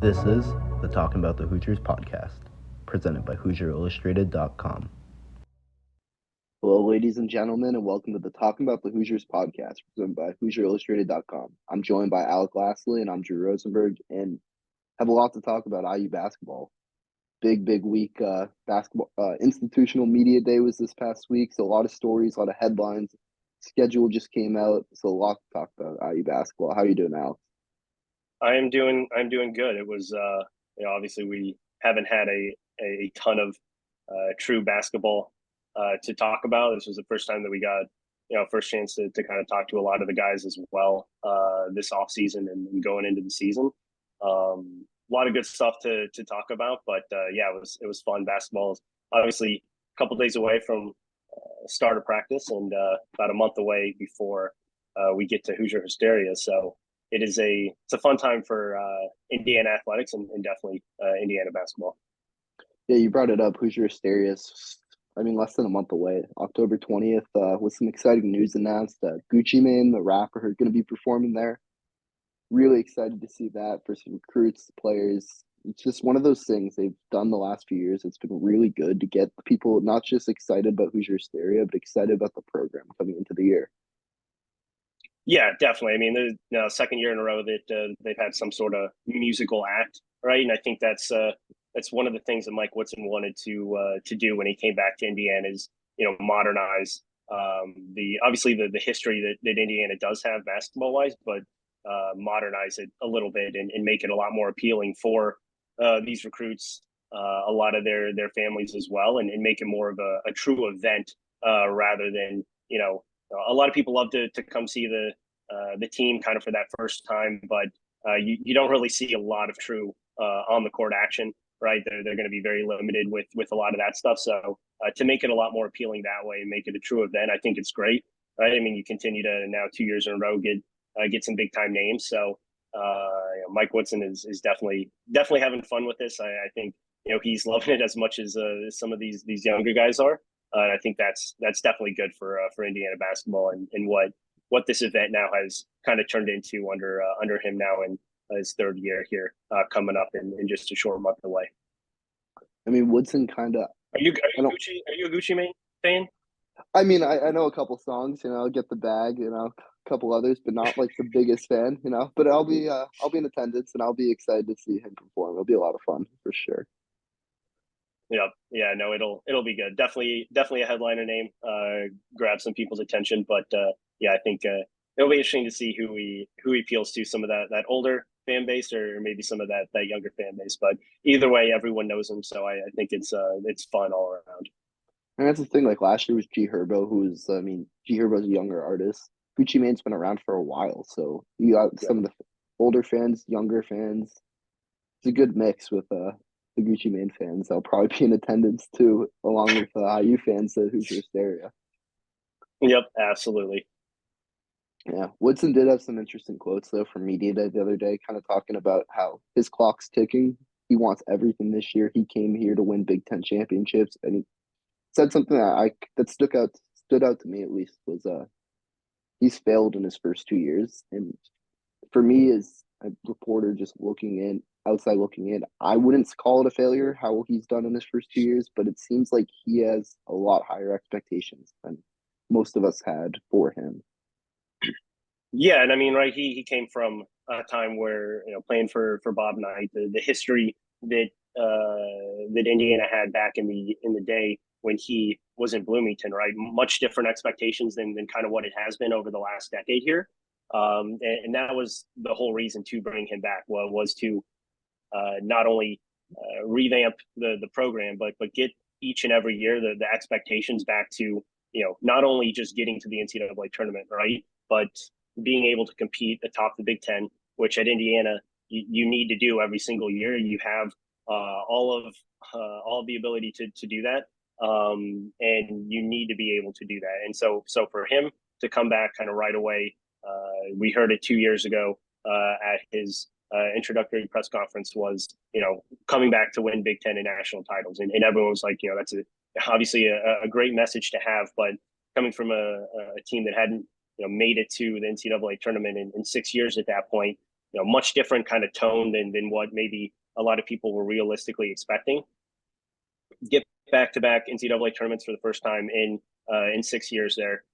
This is the Talking About the Hoosiers podcast, presented by HoosierIllustrated.com. Hello, ladies and gentlemen, and welcome to the Talking About the Hoosiers podcast, presented by HoosierIllustrated.com. I'm joined by Alec Lastly, and I'm Drew Rosenberg, and have a lot to talk about IU basketball. Big week. Basketball institutional media day was this past week, so a lot of stories, a lot of headlines. Schedule just came out, so a lot to talk about IU basketball. How are you doing, Alex? I'm doing good. It was obviously we haven't had a ton of true basketball to talk about. This was the first time that we got first chance to kind of talk to a lot of the guys as well this off season and going into the season. A lot of good stuff to talk about, but it was fun. Basketball is obviously a couple days away from start of practice and about a month away before we get to Hoosier Hysteria. So it's a fun time for Indiana athletics and definitely Indiana basketball. Yeah, you brought it up. Hoosier Hysteria is, less than a month away. October 20th, with some exciting news announced. Gucci Mane, the rapper, are going to be performing there. Really excited to see that for some recruits, players. It's just one of those things they've done the last few years. It's been really good to get people not just excited about Hoosier Hysteria, but excited about the program coming into the year. Yeah, definitely. I mean, there's second year in a row that they've had some sort of musical act, right? And I think that's one of the things that Mike Woodson wanted to do when he came back to Indiana is modernize the history that Indiana does have basketball wise, but modernize it a little bit and make it a lot more appealing for these recruits, a lot of their families as well, and make it more of a true event rather than a lot of people love to come see the team kind of for that first time, but you don't really see a lot of true on the court action, right? They're going to be very limited with a lot of that stuff. So to make it a lot more appealing that way and make it a true event, I think it's great, right? I mean, you continue to now 2 years in a row get some big time names. So Mike Woodson is definitely having fun with this. I think he's loving it as much as some of these younger guys are. I think that's definitely good for Indiana basketball and what this event now has kind of turned into under him now in his third year here coming up in just a short month away. I mean, Woodson kind of. Are you a Gucci Mane fan? I mean, I know a couple songs, Get the Bag, a couple others, but not like the biggest fan, But I'll be in attendance and I'll be excited to see him perform. It'll be a lot of fun for sure. Yeah, no, it'll be good. Definitely a headliner name. Grab some people's attention, but I think it'll be interesting to see who he appeals to, some of that older fan base or maybe some of that younger fan base. But either way, everyone knows him, so I think it's fun all around. And that's the thing. Like last year was G Herbo, G Herbo's a younger artist. Gucci Mane's been around for a while, so you got some of the older fans, younger fans. It's a good mix with the Gucci Mane fans. They'll probably be in attendance too, along with IU fans at Hoosier Hysteria. Yep, absolutely. Yeah, Woodson did have some interesting quotes though from Media Day the other day, kind of talking about how his clock's ticking. He wants everything this year. He came here to win Big Ten championships, and he said something that stood out to me at least was he's failed in his first 2 years, and for me as a reporter just outside looking in, I wouldn't call it a failure how he's done in his first 2 years, but it seems like he has a lot higher expectations than most of us had for him. Yeah, and I mean, right, he came from a time where playing for Bob Knight, the history that Indiana had back in the day when he was in Bloomington, right? Much different expectations than kind of what it has been over the last decade here. And that was the whole reason to bring him back was to not only revamp the program, but get each and every year the expectations back to, not only just getting to the NCAA tournament, right? But being able to compete atop the Big Ten, which at Indiana you need to do every single year. You have all of the ability to do that. And you need to be able to do that. And so for him to come back kind of right away, we heard it 2 years ago at his introductory press conference was, coming back to win Big Ten and national titles. And everyone was like, that's obviously a great message to have, but coming from a team that hadn't, made it to the NCAA tournament in 6 years at that point, much different kind of tone than what maybe a lot of people were realistically expecting. Get back-to-back NCAA tournaments for the first time in 6 years there.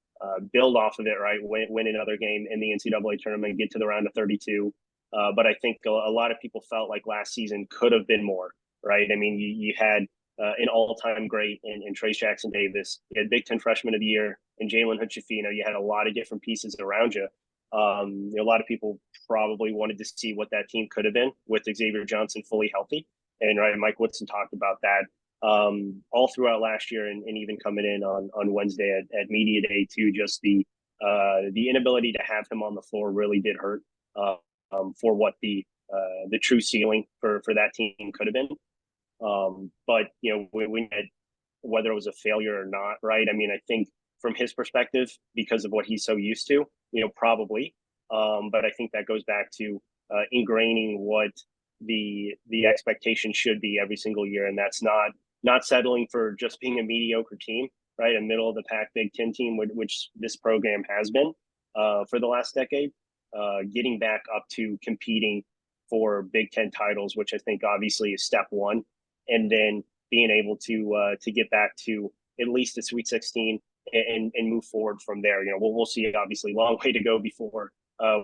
Build off of it, right? Win another game in the NCAA tournament, get to the round of 32. But I think a lot of people felt like last season could have been more, right? I mean, you had an all-time great in Trace Jackson Davis. You had Big Ten Freshman of the Year and Jalen Hood-Schifino. You had a lot of different pieces around you. A lot of people probably wanted to see what that team could have been with Xavier Johnson fully healthy. And right, Mike Woodson talked about that all throughout last year, and even coming in on Wednesday at Media Day too. Just the inability to have him on the floor really did hurt for what the true ceiling for that team could have been. But when whether it was a failure or not, right? I mean, I think from his perspective, because of what he's so used to, probably. But I think that goes back to ingraining what the expectation should be every single year, and that's not settling for just being a mediocre team, right? A middle of the pack Big Ten team, which this program has been for the last decade. Getting back up to competing for Big Ten titles, which I think obviously is step one, and then being able to get back to at least the Sweet 16 and move forward from there. We'll see. Obviously, long way to go before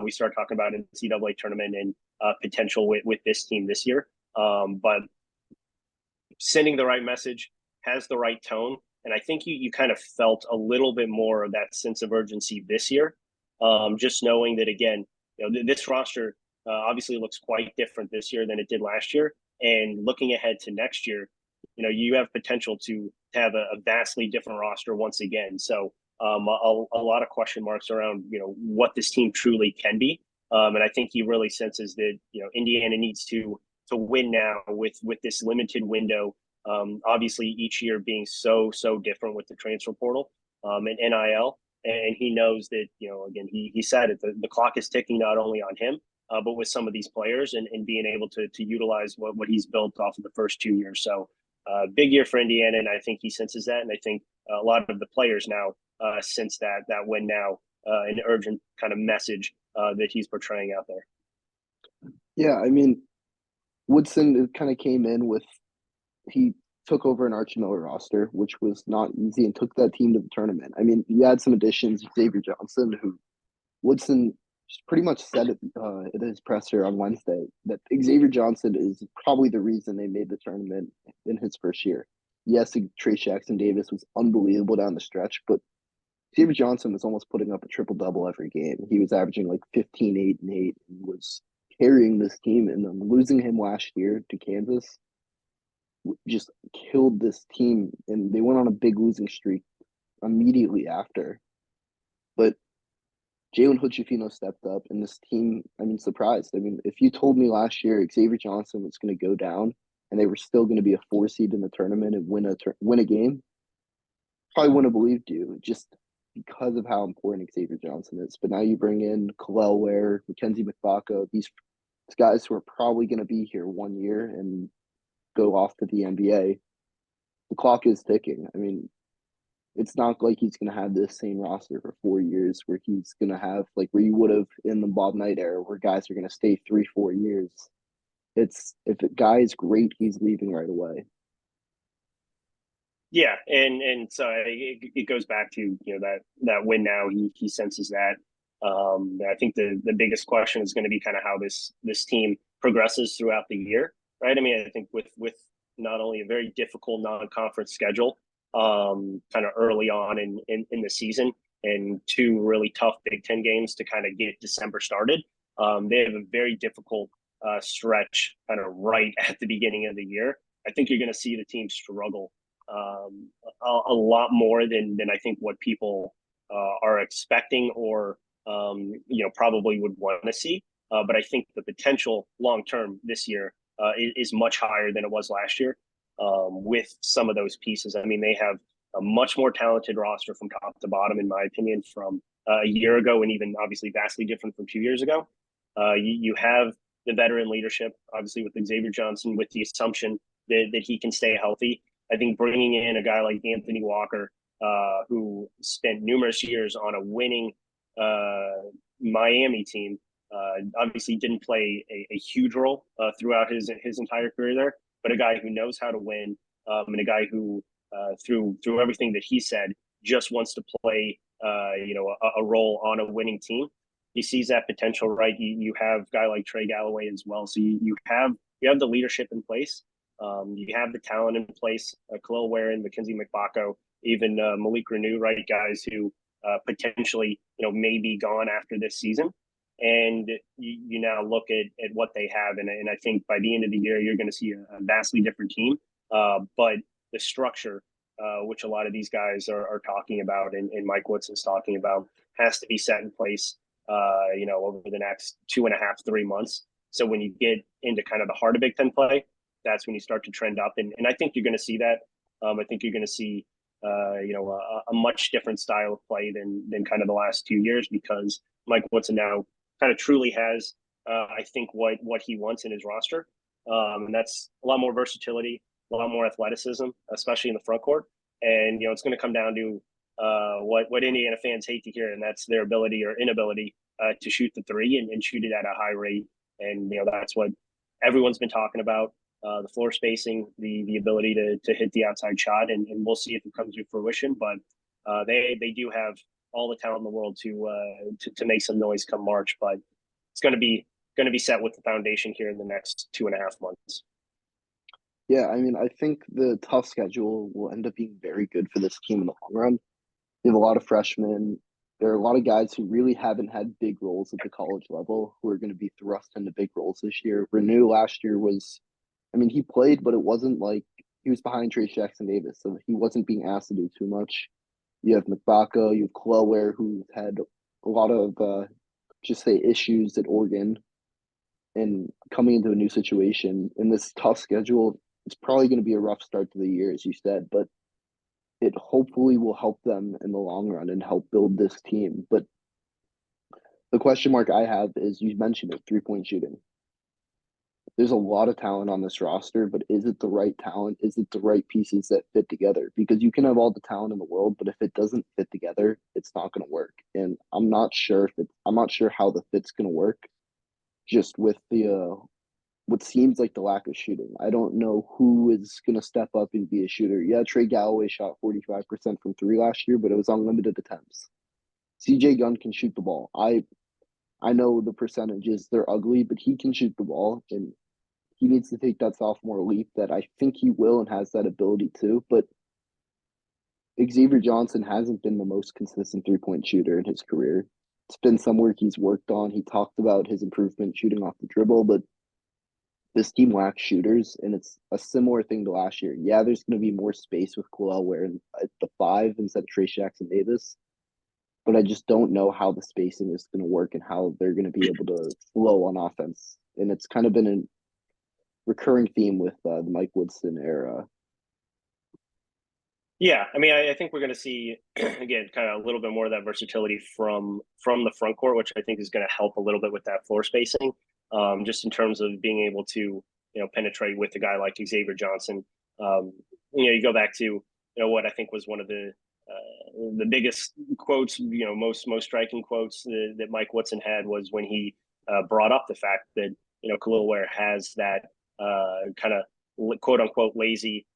we start talking about an NCAA tournament and potential with this team this year. But sending the right message, has the right tone, and I think you kind of felt a little bit more of that sense of urgency this year. Just knowing that, again, this roster obviously looks quite different this year than it did last year, and looking ahead to next year, you have potential to have a vastly different roster once again. So a lot of question marks around what this team truly can be, and I think he really senses that Indiana needs to win now with this limited window. Obviously, each year being so different with the transfer portal and NIL, and he knows that again he said it, the clock is ticking not only on him but with some of these players and being able to utilize what he's built off of the first 2 years. So big year for Indiana, and I think he senses that, and I think a lot of the players now sense that win now, an urgent kind of message that he's portraying out there. Yeah, I mean, Woodson kind of came in with, he took over an Archie Miller roster, which was not easy, and took that team to the tournament. I mean, he had some additions, Xavier Johnson, who Woodson pretty much said it at his presser on Wednesday, that Xavier Johnson is probably the reason they made the tournament in his first year. Yes, Trace Jackson Davis was unbelievable down the stretch, but Xavier Johnson was almost putting up a triple-double every game. He was averaging like 15, 8, and 8, and was carrying this team, and then losing him last year to Kansas just killed this team, and they went on a big losing streak immediately after. But Jalen Hood-Schifino stepped up, and this team, surprised. If you told me last year Xavier Johnson was going to go down and they were still going to be a 4 seed in the tournament and win a game, probably wouldn't have believed you, just because of how important Xavier Johnson is. But now you bring in Kel'el Ware, Mackenzie Mgbako, these guys who are probably going to be here 1 year and go off to the NBA. The clock is ticking. It's not like he's going to have this same roster for 4 years where he's going to have, like, where you would have in the Bob Knight era, where guys are going to stay 3-4 years. If a guy is great, he's leaving right away. Yeah, and so it goes back to that win now. He senses that. I think the biggest question is going to be kind of how this team progresses throughout the year, right? I think with not only a very difficult non-conference schedule, kind of early on in the season, and 2 really tough Big Ten games to kind of get December started. They have a very difficult stretch kind of right at the beginning of the year. I think you're going to see the team struggle a lot more than I think what people are expecting or probably would want to see. But I think the potential long term this year is much higher than it was last year. With some of those pieces, they have a much more talented roster from top to bottom, in my opinion, from a year ago, and even obviously vastly different from 2 years ago. You have the veteran leadership, obviously, with Xavier Johnson, with the assumption that he can stay healthy. I think bringing in a guy like Anthony Walker, who spent numerous years on a winning Miami team, Obviously, didn't play a huge role throughout his entire career there, but a guy who knows how to win, and a guy who through everything that he said just wants to play a role on a winning team. He sees that potential, right? You have a guy like Trey Galloway as well, so you have the leadership in place. You have the talent in place. Kel'el Ware and Mackenzie Mgbako, even Malik Renew, right? Guys who potentially may be gone after this season. And you now look at what they have, and I think by the end of the year, you're going to see a vastly different team. But the structure, which a lot of these guys are talking about, and Mike Woodson's talking about, has to be set in place, over the next 2.5, 3 months. So when you get into kind of the heart of Big Ten play, that's when you start to trend up, and I think you're going to see that. I think you're going to see, a much different style of play than kind of the last 2 years, because Mike Woodson now kind of truly has, I think, what he wants in his roster. And that's a lot more versatility, a lot more athleticism, especially in the front court. And, it's going to come down to what Indiana fans hate to hear, and that's their ability or inability to shoot the three and shoot it at a high rate. And, that's what everyone's been talking about, the floor spacing, the ability to hit the outside shot. And we'll see if it comes to fruition. But they do have all the talent in the world to make some noise come March, but it's going to be set with the foundation here in the next 2.5 months. Yeah, I mean, I think the tough schedule will end up being very good for this team in the long run. They have a lot of freshmen. There are a lot of guys who really haven't had big roles at the college level who are going to be thrust into big roles this year. Renew last year he played, but it wasn't like he was behind Trace Jackson Davis, so he wasn't being asked to do too much. You have Mgbako, you have Kel'el Ware, who had a lot of issues at Oregon, and coming into a new situation in this tough schedule. It's probably going to be a rough start to the year, as you said, but it hopefully will help them in the long run and help build this team. But the question mark I have is, you mentioned it, 3-point shooting. There's a lot of talent on this roster, but is it the right talent? Is it the right pieces that fit together? Because you can have all the talent in the world, but if it doesn't fit together, it's not going to work. And I'm not sure how the fit's going to work, just with the what seems like the lack of shooting. I don't know who is going to step up and be a shooter. Yeah, Trey Galloway shot 45% from three last year, but it was unlimited attempts. CJ Gunn can shoot the ball. I know the percentages, they're ugly, but he can shoot the ball, and he needs to take that sophomore leap that I think he will and has that ability to. But Xavier Johnson hasn't been the most consistent 3-point shooter in his career. It's been some work he's worked on. He talked about his improvement shooting off the dribble, but this team lacks shooters, and it's a similar thing to last year. Yeah, there's going to be more space with Kel'el Ware at the 5 instead of Trace Jackson Davis, but I just don't know how the spacing is going to work and how they're going to be able to flow on offense. And it's kind of been a recurring theme with the Mike Woodson era. Yeah, I think we're going to see, again, kind of a little bit more of that versatility from the front court, which I think is going to help a little bit with that floor spacing, just in terms of being able to, penetrate with a guy like Xavier Johnson. You go back to, what I think was one of the biggest quotes, most striking quotes that Mike Woodson had, was when he brought up the fact that, Kel'el Ware has that kind of quote unquote lazy,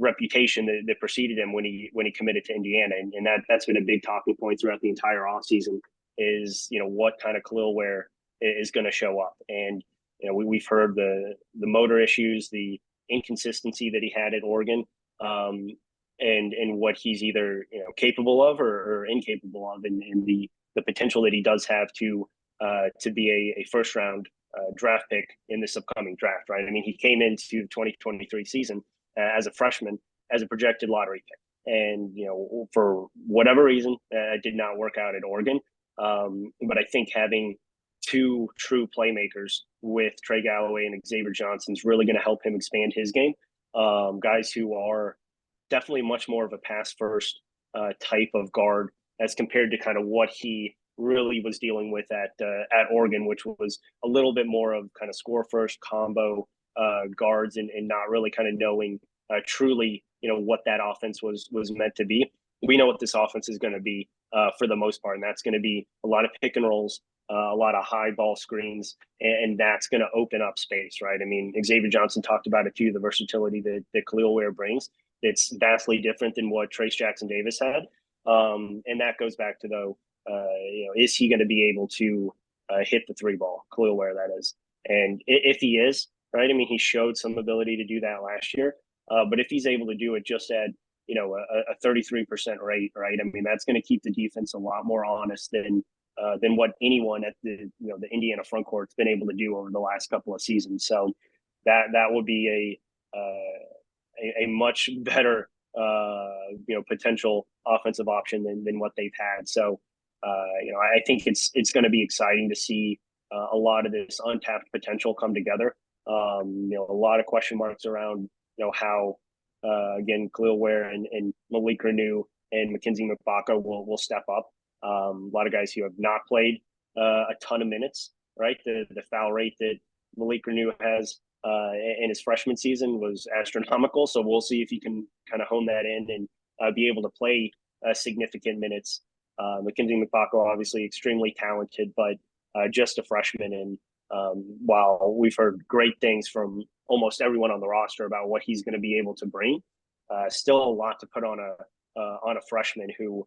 reputation that preceded him when he committed to Indiana, and that's been a big talking point throughout the entire offseason, is what kind of Kel'el Ware is going to show up. And we've heard the motor issues, the inconsistency that he had at Oregon, and what he's either capable of or incapable of, and the potential that he does have to be a first round draft pick in this upcoming draft, right? He came into the 2023 season as a freshman, as a projected lottery pick. And, for whatever reason, it did not work out at Oregon. But I think having two true playmakers with Trey Galloway and Xavier Johnson is really going to help him expand his game. Guys who are definitely much more of a pass first type of guard as compared to kind of what he really was dealing with at Oregon, which was a little bit more of kind of score first combo guards and not really kind of knowing truly, what that offense was meant to be. We know what this offense is going to be. for the most part. And that's going to be a lot of pick and rolls, a lot of high ball screens, and that's going to open up space, right? I mean, Xavier Johnson talked about it too, the versatility that Kel'el Ware brings. It's vastly different than what Trace Jackson Davis had. And that goes back to, though, is he going to be able to hit the three ball, Kel'el Ware, that is? And if he is, right, I mean, he showed some ability to do that last year. But if he's able to do it just at, a 33% rate, right? I mean, that's going to keep the defense a lot more honest than what anyone at the Indiana front court's been able to do over the last couple of seasons. So that would be a much better potential offensive option than what they've had. So I think it's going to be exciting to see a lot of this untapped potential come together. A lot of question marks around how again Kel'el Ware and Malik Renew and Mackenzie Mgbako will step up. A lot of guys who have not played a ton of minutes, right? The foul rate that Malik Renew has in his freshman season was astronomical. So we'll see if he can kind of hone that in and be able to play significant minutes. Mackenzie Mgbako, obviously extremely talented, but just a freshman. And while we've heard great things from almost everyone on the roster about what he's going to be able to bring, still a lot to put on a freshman who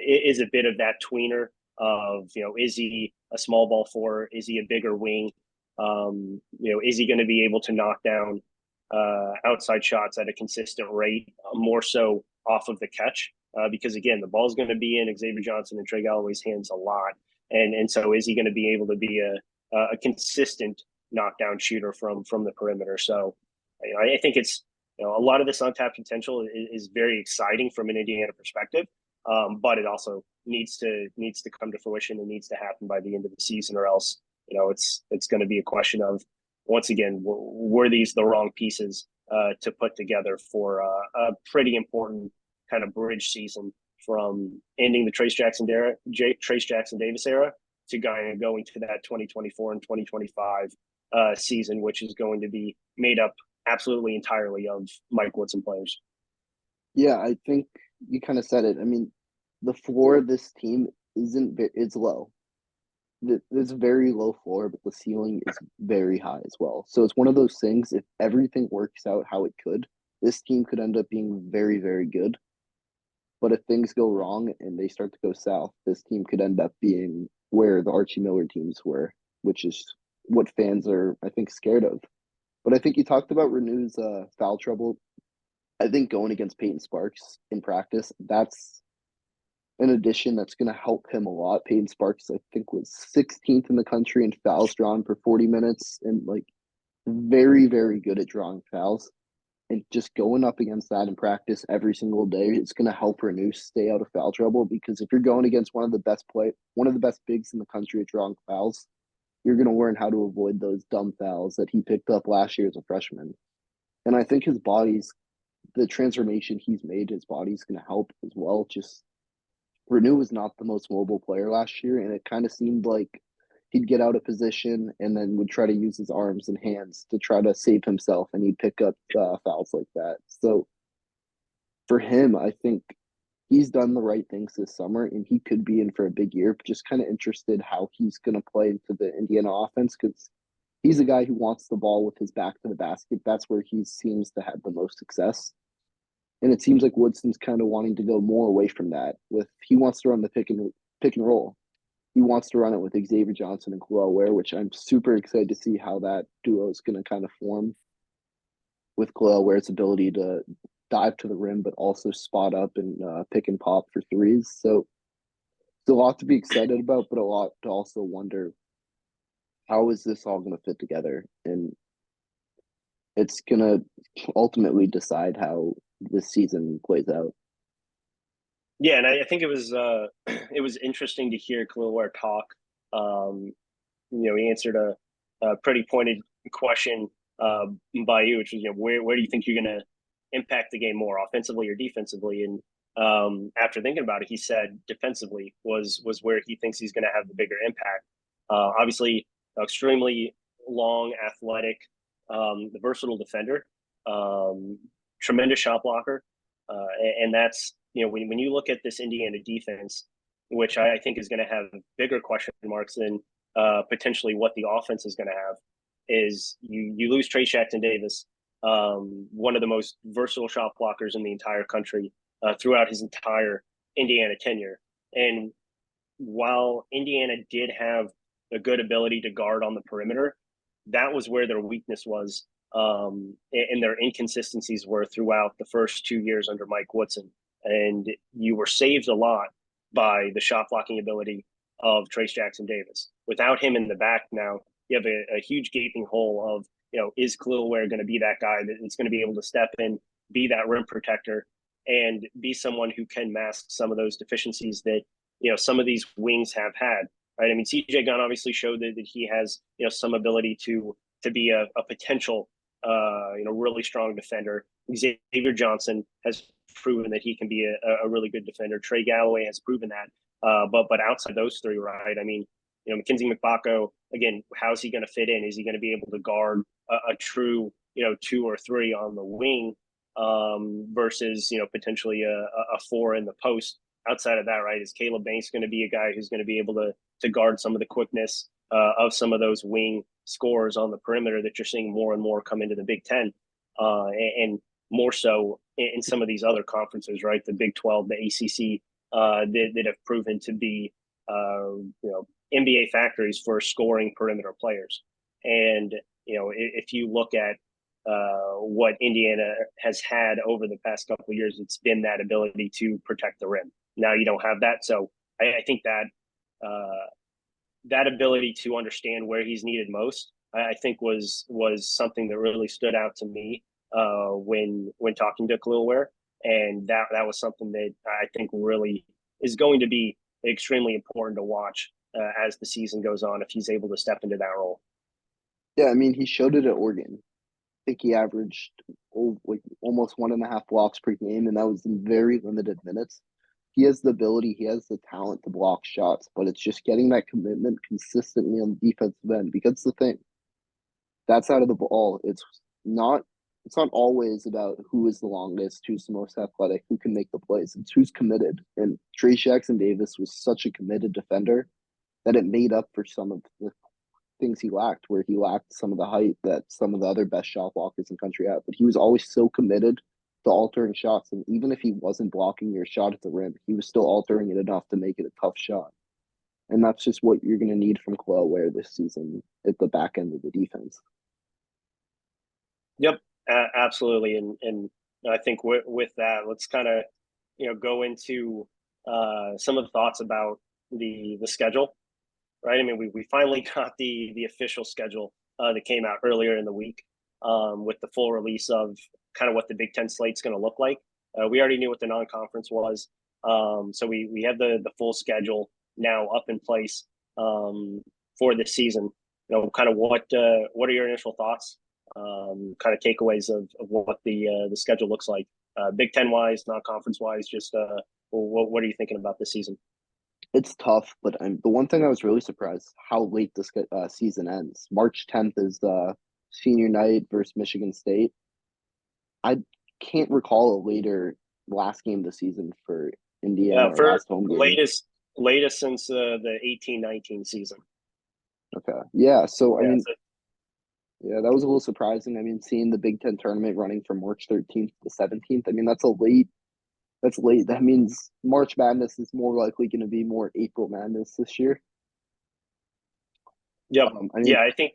is a bit of that tweener of, is he a small ball four? Is he a bigger wing? Is he going to be able to knock down outside shots at a consistent rate, more so off of the catch? Because again, the ball's going to be in Xavier Johnson and Trey Galloway's hands a lot. And so is he going to be able to be a consistent knockdown shooter from the perimeter? So I think it's, a lot of this untapped potential is very exciting from an Indiana perspective. But it also needs to come to fruition and needs to happen by the end of the season, or else, it's going to be a question of, once again, were these the wrong pieces to put together for a pretty important kind of bridge season from ending the Trace Jackson Davis era to going to that 2024 and 2025 season, which is going to be made up absolutely entirely of Mike Woodson players. Yeah, I think you kind of said it. I mean, the floor of this team it's low. There's a very low floor, but the ceiling is very high as well. So it's one of those things, if everything works out how it could, this team could end up being very, very good. But if things go wrong and they start to go south, this team could end up being where the Archie Miller teams were, which is what fans are, I think, scared of. But I think you talked about Renew's foul trouble. I think going against Peyton Sparks in practice, that's an addition that's going to help him a lot. Peyton Sparks, I think, was 16th in the country in fouls drawn per 40 minutes and very, very good at drawing fouls. And just going up against that in practice every single day, it's going to help Renew stay out of foul trouble, because if you're going against one of the best bigs in the country at drawing fouls, you're going to learn how to avoid those dumb fouls that he picked up last year as a freshman. And I think the transformation he's made, his body's going to help as well. Just Renew was not the most mobile player last year, and it kind of seemed like he'd get out of position and then would try to use his arms and hands to try to save himself, and he'd pick up fouls like that. So for him, I think he's done the right things this summer, and he could be in for a big year. But just kind of interested how he's going to play into the Indiana offense, because he's a guy who wants the ball with his back to the basket. That's where he seems to have the most success. And it seems like Woodson's kind of wanting to go more away from that. He wants to run the pick and roll. He wants to run it with Xavier Johnson and Kel'el Ware, which I'm super excited to see how that duo is going to kind of form, with Kel'el Ware's ability to dive to the rim, but also spot up and pick and pop for threes. So it's a lot to be excited about, but a lot to also wonder, how is this all going to fit together? And it's going to ultimately decide how this season plays out. Yeah, and I think it was interesting to hear Kel'el Ware talk. He answered a pretty pointed question by you, which was, where do you think you're going to impact the game more, offensively or defensively? And after thinking about it, he said defensively was where he thinks he's going to have the bigger impact. Obviously, extremely long, athletic, the versatile defender, tremendous shot blocker, and that's, when you look at this Indiana defense, which I think is going to have bigger question marks than potentially what the offense is going to have, is you lose Trey Jackson-Davis, one of the most versatile shot blockers in the entire country throughout his entire Indiana tenure. And while Indiana did have a good ability to guard on the perimeter, that was where their weakness was, and their inconsistencies were throughout the first 2 years under Mike Woodson. And you were saved a lot by the shot blocking ability of Trayce Jackson-Davis. Without him in the back now, you have a huge gaping hole of, is Kel'el Ware going to be that guy that's going to be able to step in, be that rim protector, and be someone who can mask some of those deficiencies that, some of these wings have had, right? I mean, CJ Gunn obviously showed that he has, some ability to be a potential, really strong defender. Xavier Johnson has proven that he can be a really good defender. Trey Galloway has proven that. But outside those three, right? I mean, Mackenzie Mgbako, again, how's he going to fit in? Is he going to be able to guard a true, 2 or 3 on the wing versus, potentially a 4 in the post? Outside of that, right, is Caleb Banks going to be a guy who's going to be able to guard some of the quickness of some of those wing scorers on the perimeter that you're seeing more and more come into the Big Ten, and more so in some of these other conferences, right? The Big 12, the ACC, that have proven to be, NBA factories for scoring perimeter players. And, if you look at what Indiana has had over the past couple of years, it's been that ability to protect the rim. Now you don't have that. So I think that that ability to understand where he's needed most, I think was something that really stood out to me when talking to Kel'el Ware. And that was something that I think really is going to be extremely important to watch as the season goes on, if he's able to step into that role. Yeah, I mean, he showed it at Oregon. I think he averaged almost 1.5 blocks per game, and that was in very limited minutes. He has the ability, he has the talent to block shots, but it's just getting that commitment consistently on the defensive end. Because the thing, that side of the ball, it's not always about who is the longest, who's the most athletic, who can make the plays. It's who's committed. And Trayce Jackson-Davis was such a committed defender that it made up for some of the things he lacked, where he lacked some of the height that some of the other best shot blockers in the country have. But he was always so committed to altering shots. And even if he wasn't blocking your shot at the rim, he was still altering it enough to make it a tough shot. And that's just what you're going to need from Kel'el Ware this season at the back end of the defense. Yep, absolutely. And I think with that, let's kind of, go into some of the thoughts about the schedule, right? I mean, we finally got the official schedule that came out earlier in the week with the full release of kind of what the Big Ten slate's going to look like. We already knew what the non-conference was. So we have the full schedule now up in place for this season. Kind of what are your initial thoughts? Kind of takeaways of what the schedule looks like, Big Ten wise, non-conference wise. Just what are you thinking about this season? It's tough, but the one thing I was really surprised how late this season ends. March 10th is senior night versus Michigan State. I can't recall a later last game of the season for Indiana. For last home game. latest since the 18-19 season. Okay, yeah. So I mean, yeah, that was a little surprising. I mean, seeing the Big Ten tournament running from March 13th to 17th. I mean, that's late. That means March Madness is more likely going to be more April Madness this year. Yep. I think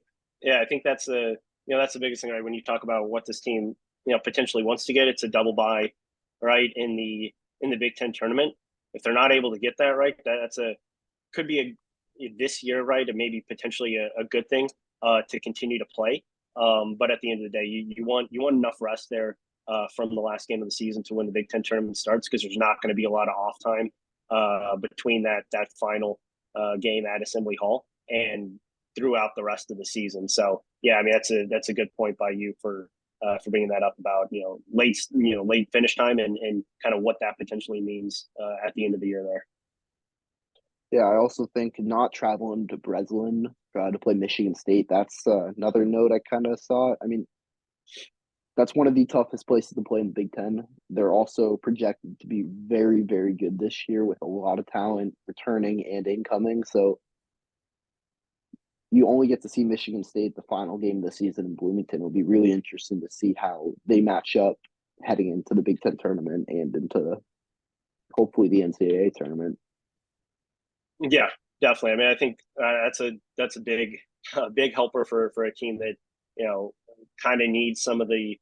that's that's the biggest thing, right? When you talk about what this team, potentially wants to get, it's a double bye, right? In the Big Ten tournament. If they're not able to get that, right, could be this year, right? And maybe potentially a good thing to continue to play. But at the end of the day, you want enough rest there from the last game of the season to when the Big Ten tournament starts, because there's not going to be a lot of off time between that final game at Assembly Hall and throughout the rest of the season. So yeah, I mean, that's a good point by you for bringing that up about late finish time and kind of what that potentially means at the end of the year there. Yeah, I also think not traveling to Breslin to play Michigan State, that's another note I kind of saw. I mean, that's one of the toughest places to play in the Big Ten. They're also projected to be very, very good this year with a lot of talent returning and incoming. So you only get to see Michigan State the final game of the season in Bloomington. It'll be really interesting to see how they match up heading into the Big Ten tournament and into hopefully the NCAA tournament. Yeah, definitely. I mean, I think that's a big helper for a team that kind of needs some of the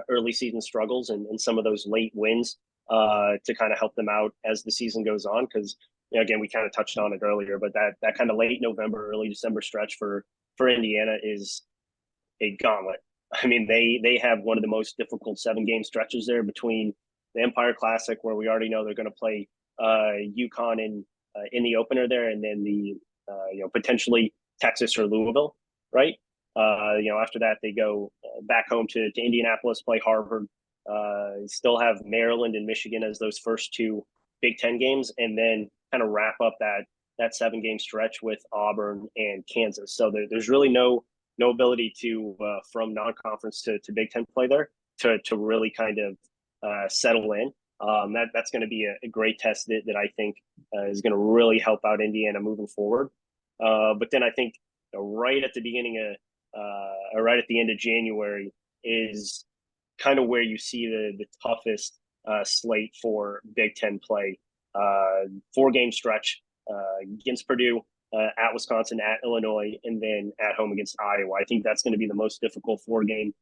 early season struggles and some of those late wins to kind of help them out as the season goes on. Because again, we kind of touched on it earlier, but that kind of late November, early December stretch for Indiana is a gauntlet. I mean, they have one of the most difficult 7-game stretches there between the Empire Classic, where we already know they're going to play UConn in the opener there, and then the potentially Texas or Louisville, right? After that they go back home to Indianapolis, play Harvard, still have Maryland and Michigan as those first 2 Big Ten games, and then kind of wrap up that 7-game stretch with Auburn and Kansas. So there's really no ability to from non-conference to Big Ten play there to really kind of settle in. That's going to be a great test that I think is going to really help out Indiana moving forward. But then I think right at the beginning or right at the end of January is kind of where you see the toughest slate for Big Ten play. 4-game stretch against Purdue, at Wisconsin, at Illinois, and then at home against Iowa. I think that's going to be the most difficult 4-game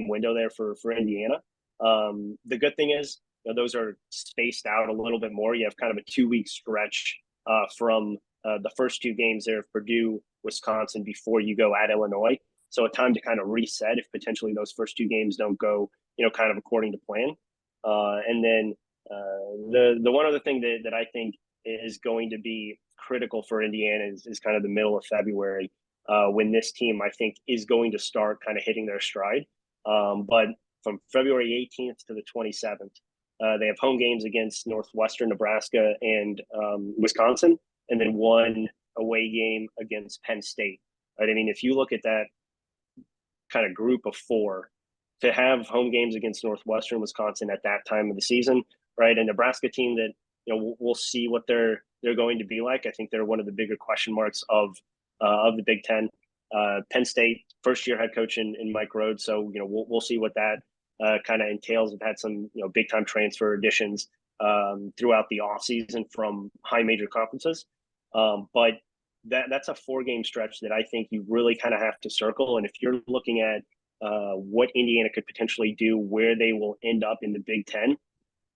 window there for Indiana. The good thing is those are spaced out a little bit more. You have kind of a 2-week stretch from the first 2 games there of Purdue, Wisconsin before you go at Illinois. So a time to kind of reset if potentially those first 2 games don't go, kind of according to plan. And then the one other thing that I think is going to be critical for Indiana is kind of the middle of February, when this team, I think, is going to start kind of hitting their stride. But from February 18th to the 27th, they have home games against Northwestern, Nebraska, and Wisconsin, and then 1 away game against Penn State. Right? I mean, if you look at that kind of group of 4, to have home games against Northwestern, Wisconsin at that time of the season, right? A Nebraska team that we'll see what they're going to be like. I think they're one of the bigger question marks of the Big Ten. Penn State, first-year head coach in Mike Rhodes, so we'll see what that kind of entails. We've had some big-time transfer additions throughout the offseason from high major conferences, but that's a 4-game stretch that I think you really kind of have to circle. And if you're looking at what Indiana could potentially do, where they will end up in the Big Ten,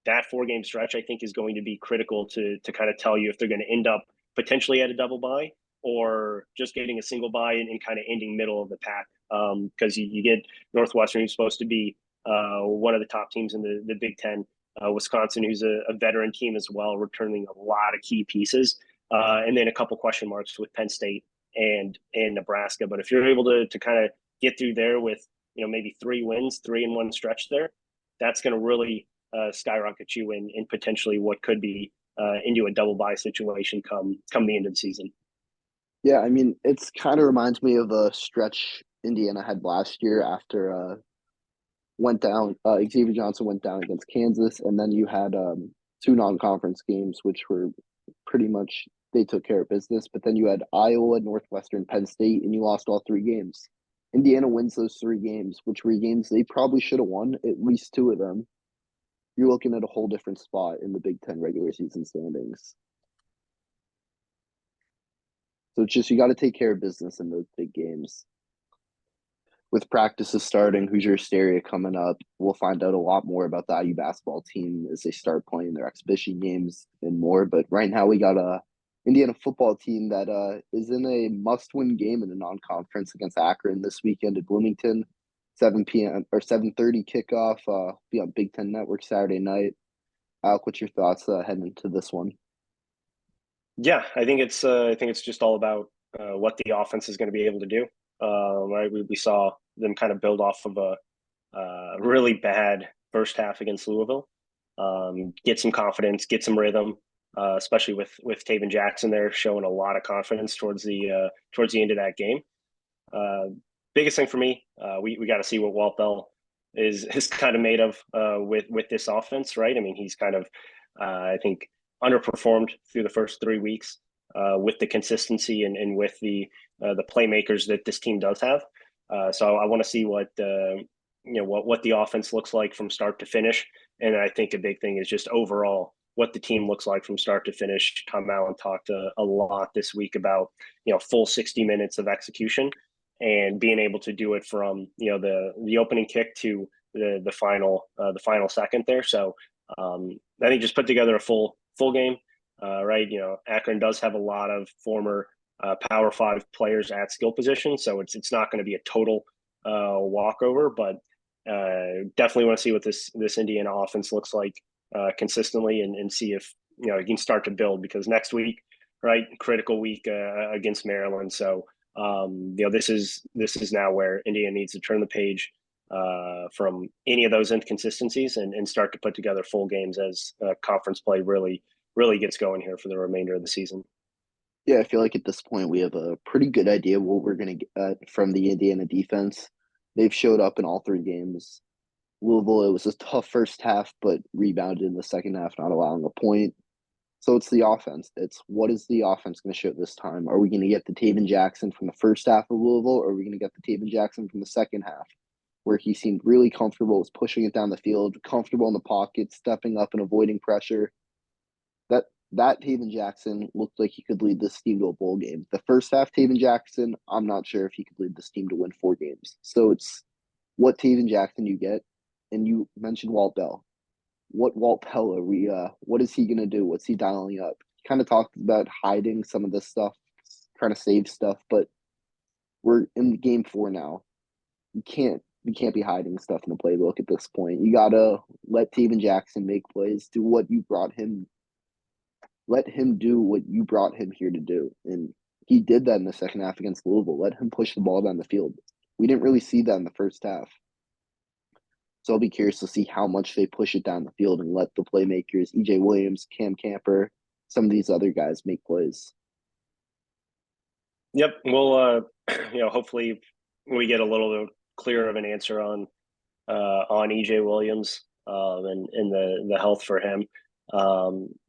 that 4-game stretch I think is going to be critical to kind of tell you if they're going to end up potentially at a double bye or just getting a single bye and kind of ending middle of the pack. Because you get Northwestern, who's supposed to be one of the top teams in the Big Ten, Wisconsin, who's a veteran team as well, returning a lot of key pieces, and then a couple question marks with Penn State and Nebraska. But if you're able to kind of get through there with maybe 3 wins, 3-1 stretch there, that's going to really skyrocket you in potentially what could be into a double bye situation come the end of the season. Yeah, I mean, it's kind of reminds me of a stretch Indiana had last year after went down. Xavier Johnson went down against Kansas, and then you had 2 non-conference games, which were pretty much they took care of business. But then you had Iowa, Northwestern, Penn State, and you lost all 3 games. Indiana wins those 3 games, which were games they probably should have won, at least 2 of them. You're looking at a whole different spot in the Big Ten regular season standings. So it's just you got to take care of business in those big games. With practices starting, Hoosier Hysteria coming up, we'll find out a lot more about the IU basketball team as they start playing their exhibition games and more. But right now we got a Indiana football team that is in a must-win game in a non-conference against Akron this weekend at Bloomington. 7 p.m. or 7:30 kickoff. Be on Big Ten Network Saturday night. Alec, what's your thoughts heading into this one? Yeah, I think it's just all about what the offense is going to be able to do. Right, we saw them kind of build off of a really bad first half against Louisville. Get some confidence, get some rhythm, especially with Taven Jackson there showing a lot of confidence towards the end of that game. Biggest thing for me, we got to see what Walt Bell is kind of made of with this offense, right? I mean, he's kind of I think underperformed through the first 3 weeks with the consistency and with the playmakers that this team does have. So I want to see what what the offense looks like from start to finish, and I think a big thing is just overall what the team looks like from start to finish. Tom Allen talked a lot this week about full 60 minutes of execution and being able to do it from the opening kick to the final second there. So I think just put together a full game, right? Akron does have a lot of former Power Five players at skill position, so it's not going to be a total walkover, but definitely want to see what this Indiana offense looks like consistently, and see if you can start to build, because next week, right, critical week against Maryland. So this is now where Indiana needs to turn the page from any of those inconsistencies and start to put together full games as conference play really gets going here for the remainder of the season. Yeah, I feel like at this point we have a pretty good idea what we're going to get from the Indiana defense. They've showed up in all 3 games. Louisville, it was a tough first half, but rebounded in the second half, not allowing a point. So it's the offense. It's what is the offense going to show this time? Are we going to get the Taven Jackson from the first half of Louisville, or are we going to get the Taven Jackson from the second half, where he seemed really comfortable, was pushing it down the field, comfortable in the pocket, stepping up and avoiding pressure? That Taven Jackson looked like he could lead this team to a bowl game. The first half Taven Jackson, I'm not sure if he could lead this team to win 4 games. So it's what Taven Jackson you get. And you mentioned Walt Bell. What Walt Bell are we what is he gonna do? What's he dialing up? He kind of talked about hiding some of this stuff, trying to save stuff, but we're in game 4 now. You can't be hiding stuff in the playbook at this point. You gotta let Taven Jackson make plays, let him do what you brought him here to do. And he did that in the second half against Louisville. Let him push the ball down the field. We didn't really see that in the first half. So I'll be curious to see how much they push it down the field and let the playmakers, EJ Williams, Cam Camper, some of these other guys make plays. Yep. Well, hopefully we get a little bit clearer of an answer on EJ Williams and the health for him.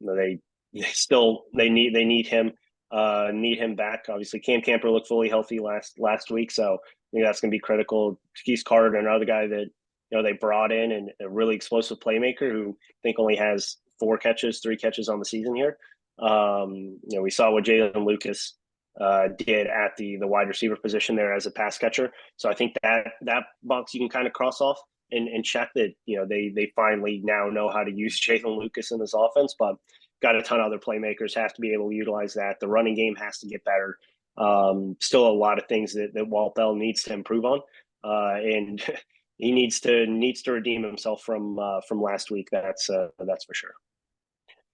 They need him back. Obviously, Cam Camper looked fully healthy last week, so I think that's going to be critical. Keith Carter, another guy that they brought in, and a really explosive playmaker who I think only has 3 catches on the season here. We saw what Jalen Lucas did at the wide receiver position there as a pass catcher. So I think that box you can kind of cross off and check that they finally now know how to use Jalen Lucas in this offense, but got a ton of other playmakers have to be able to utilize that. The running game has to get better. Still a lot of things that Walt Bell needs to improve on, and he needs to redeem himself from last week. That's for sure.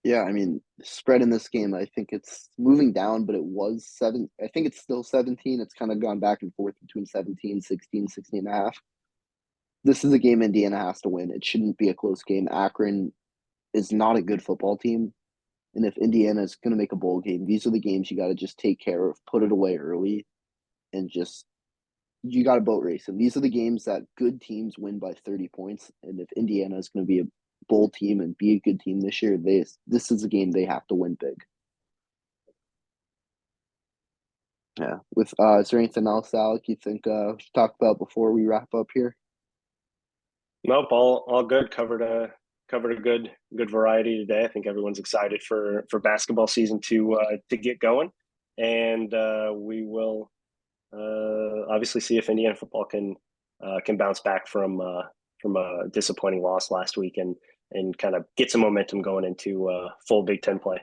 Yeah, I mean, spread in this game, I think it's moving down, but it was 7. I think it's still 17. It's kind of gone back and forth between 17, 16, 16 and a half. This is a game Indiana has to win. It shouldn't be a close game. Akron is not a good football team. And if Indiana is going to make a bowl game, these are the games you got to just take care of, put it away early, and you got to boat race. And these are the games that good teams win by 30 points. And if Indiana is going to be a bowl team and be a good team this year, this is a game they have to win big. Yeah. Is there anything else, Alec, you think we should talk about before we wrap up here? Nope, all good. Covered a good variety today. I think everyone's excited for basketball season to get going, and we will obviously see if Indiana football can bounce back from a disappointing loss last week and kind of get some momentum going into full Big Ten play.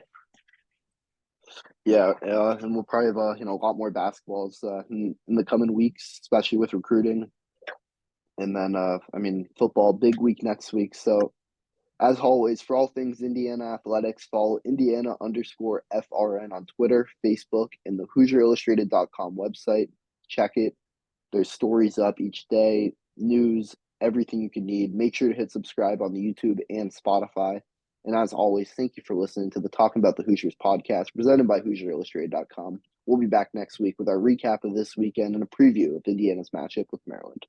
Yeah, and we'll probably have a lot more basketballs in the coming weeks, especially with recruiting. And then football, big week next week. So as always, for all things Indiana athletics, follow Indiana_FRN on Twitter, Facebook, and the HoosierIllustrated.com website. Check it. There's stories up each day, news, everything you can need. Make sure to hit subscribe on the YouTube and Spotify. And as always, thank you for listening to the Talking About the Hoosiers podcast presented by HoosierIllustrated.com. We'll be back next week with our recap of this weekend and a preview of Indiana's matchup with Maryland.